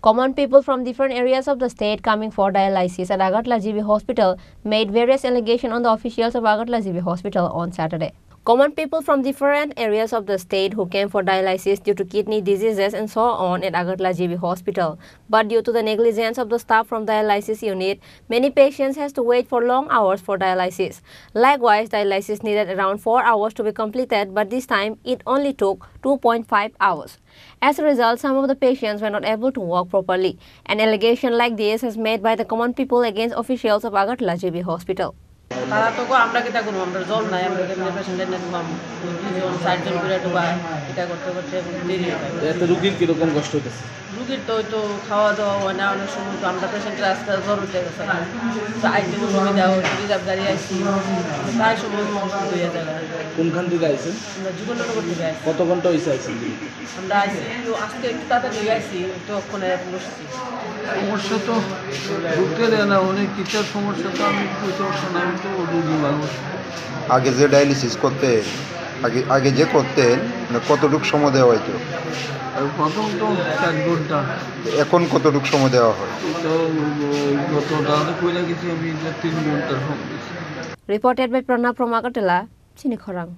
Common people from different areas of the state coming for dialysis at Agartala GB Hospital made various allegations on the officials of Agartala GB Hospital on Saturday. Common people from different areas of the state who came for dialysis due to kidney diseases and so on at Agartala GB Hospital. But due to the negligence of the staff from dialysis unit, many patients has to wait for long hours for dialysis. Likewise, dialysis needed around 4 hours to be completed, but this time it only took 2.5 hours. As a result, some of the patients were not able to walk properly. An allegation like this is made by the common people against officials of Agartala GB Hospital. তারা তো আমরা কিটা করব আমরা জল নাই আমরা কেমনে পেশেন্টের না দিলাম দুইজন চারজন করে ঢুকায় এটা করতে করতে দেরি হয়ে যায় এত রোগীর কি রকম কষ্ট হচ্ছে রোগীর তো খাওয়া দাওয়া হয় না অনেক সময় তো আমরা পেশেন্টের আজকে জ্বর উঠে গেছে তো আইতে সুবিধা হয় রিজার্ভ গাড়ি আইছি তাই সময় অসুবিধা হয়ে যায় কোনখান থেকে আইছেন আমরা জীবননগর থেকে আইছি কত ঘন্টা হইছে আইছেন আমরা আইছি আজকে একটু তাড়াতাড়ি আইছি তো ওখানে বসছি সমস্যা তো ঢুকতে দেয় না অনেক কিছুর সমস্যা তো আমি বুঝতে পারছি না আমি তো রোগী মানুষ আগে যে ডায়ালিসিস করতে আগে যে করতেন কতটুকু সময় দেওয়া হয়তো প্রথম তো 4 ঘন্টা এখন কতটুকু সময় দেওয়া হয় তো গত রাতে কইলা গেছি আমি 3 ঘন্টার সময় Reported by Pranab from Agartala, Chinikhorang.